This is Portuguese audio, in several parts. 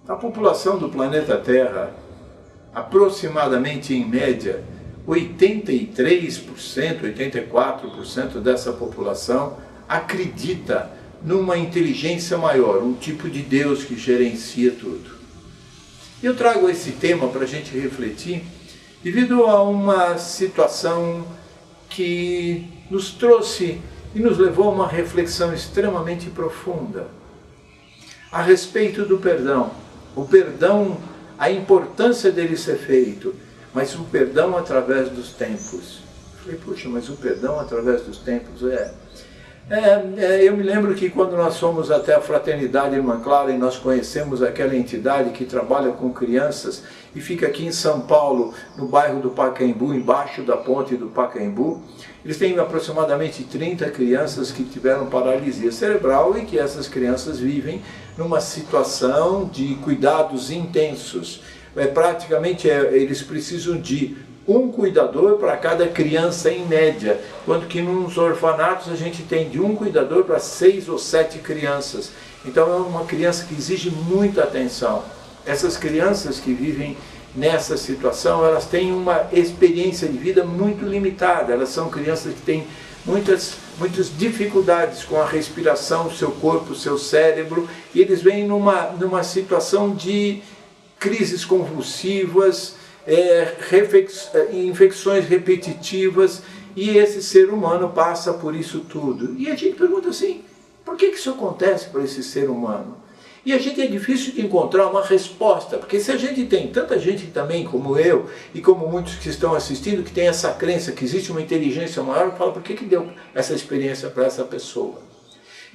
A população do planeta Terra, aproximadamente em média, 83%, 84% dessa população acredita numa inteligência maior, um tipo de Deus que gerencia tudo. Eu trago esse tema para a gente refletir devido a uma situação que nos trouxe e nos levou a uma reflexão extremamente profunda a respeito do perdão. O perdão, a importância dele ser feito, mas o perdão através dos tempos. Eu falei, puxa, mas o perdão através dos tempos eu me lembro que quando nós fomos até a Fraternidade Irmã Clara e nós conhecemos aquela entidade que trabalha com crianças e fica aqui em São Paulo, no bairro do Pacaembu, embaixo da ponte do Pacaembu, eles têm aproximadamente 30 crianças que tiveram paralisia cerebral e que essas crianças vivem numa situação de cuidados intensos. Praticamente eles precisam de um cuidador para cada criança em média, quando que nos orfanatos a gente tem de um cuidador para 6 ou 7 crianças. Então é uma criança que exige muita atenção. Essas crianças que vivem nessa situação, elas têm uma experiência de vida muito limitada, elas são crianças que têm muitas dificuldades com a respiração, o seu corpo, o seu cérebro, e eles vêm numa situação de crises convulsivas, infecções repetitivas, e esse ser humano passa por isso tudo. E a gente pergunta assim, por que isso acontece para esse ser humano? E a gente é difícil de encontrar uma resposta, porque se a gente tem tanta gente também como eu, e como muitos que estão assistindo, que tem essa crença que existe uma inteligência maior, fala, por que deu essa experiência para essa pessoa?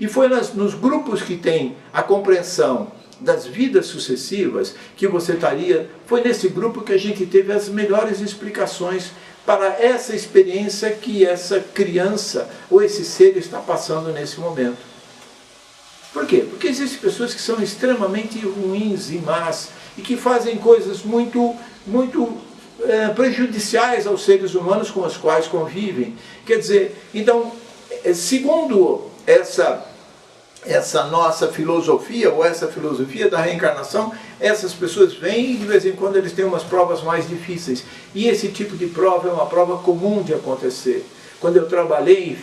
E foi nos grupos que tem a compreensão das vidas sucessivas que você estaria, foi nesse grupo que a gente teve as melhores explicações para essa experiência que essa criança ou esse ser está passando nesse momento. Por quê? Porque existem pessoas que são extremamente ruins e más e que fazem coisas muito prejudiciais aos seres humanos com os quais convivem. Quer dizer, então, segundo essa nossa filosofia, ou essa filosofia da reencarnação, essas pessoas vêm e de vez em quando eles têm umas provas mais difíceis. E esse tipo de prova é uma prova comum de acontecer. Quando eu trabalhei,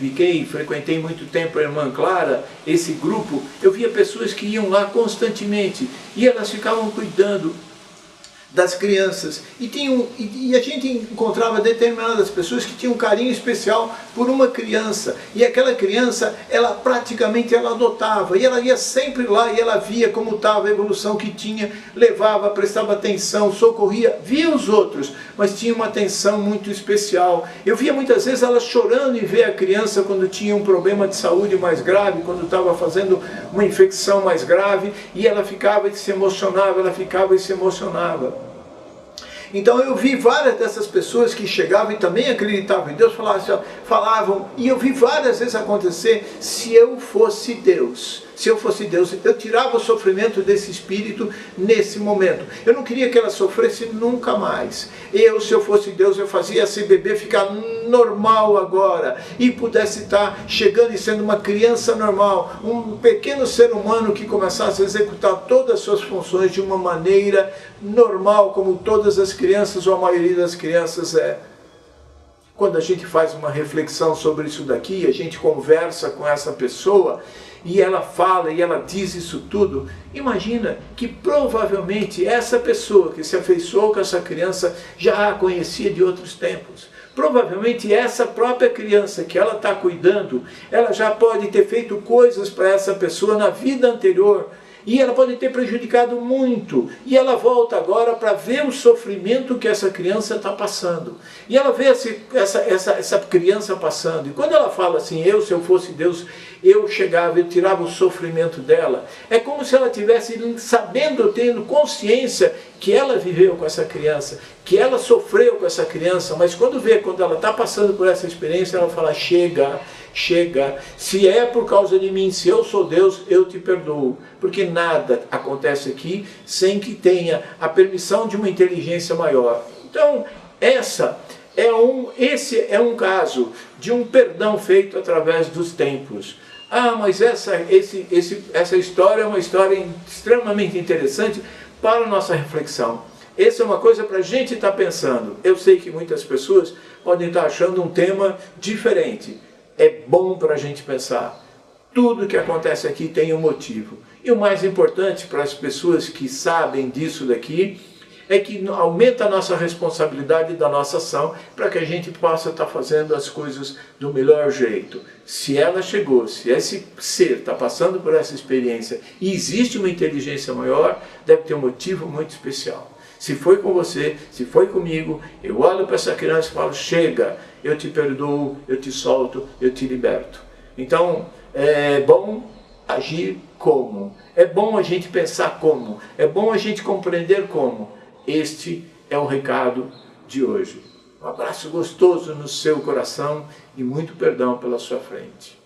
frequentei muito tempo a Irmã Clara, esse grupo, eu via pessoas que iam lá constantemente e elas ficavam cuidando das crianças. E a gente encontrava determinadas pessoas que tinham um carinho especial por uma criança. E aquela criança, ela praticamente adotava. E ela ia sempre lá e ela via como estava a evolução que tinha, levava, prestava atenção, socorria, via os outros, mas tinha uma atenção muito especial. Eu via muitas vezes ela chorando em ver a criança quando tinha um problema de saúde mais grave, quando estava fazendo uma infecção mais grave, e ela ficava e se emocionava, ela ficava e se emocionava. Então eu vi várias dessas pessoas que chegavam e também acreditavam em Deus, falavam, e eu vi várias vezes acontecer, se eu fosse Deus, eu tirava o sofrimento desse espírito nesse momento. Eu não queria que ela sofresse nunca mais. Se eu fosse Deus, eu fazia esse bebê ficar normal agora, e pudesse estar chegando e sendo uma criança normal, um pequeno ser humano que começasse a executar todas as suas funções de uma maneira normal, como todas as crianças, ou a maioria das crianças é. Quando a gente faz uma reflexão sobre isso daqui, a gente conversa com essa pessoa, e ela fala e ela diz isso tudo, imagina que provavelmente essa pessoa que se afeiçoou com essa criança já a conhecia de outros tempos. Provavelmente essa própria criança que ela está cuidando, ela já pode ter feito coisas para essa pessoa na vida anterior, e ela pode ter prejudicado muito, e ela volta agora para ver o sofrimento que essa criança está passando. E ela vê essa criança passando, e quando ela fala assim, se eu fosse Deus, eu chegava, eu tirava o sofrimento dela. É como se ela tivesse sabendo, tendo consciência que ela viveu com essa criança, que ela sofreu com essa criança, mas quando ela está passando por essa experiência, ela fala, chega, se é por causa de mim, se eu sou Deus, eu te perdoo, porque nada acontece aqui sem que tenha a permissão de uma inteligência maior. Então, esse é um caso de um perdão feito através dos tempos. Mas essa história é uma história extremamente interessante, para a nossa reflexão. Essa é uma coisa para a gente estar pensando. Eu sei que muitas pessoas podem estar achando um tema diferente. É bom para a gente pensar. Tudo que acontece aqui tem um motivo. E o mais importante para as pessoas que sabem disso daqui é que aumenta a nossa responsabilidade da nossa ação para que a gente possa estar fazendo as coisas do melhor jeito. Se ela chegou, se esse ser está passando por essa experiência e existe uma inteligência maior, deve ter um motivo muito especial. Se foi com você, se foi comigo, eu olho para essa criança e falo, chega, eu te perdoo, eu te solto, eu te liberto. Então, é bom agir como? É bom a gente pensar como? É bom a gente compreender como? Este é o recado de hoje. Um abraço gostoso no seu coração e muito perdão pela sua frente.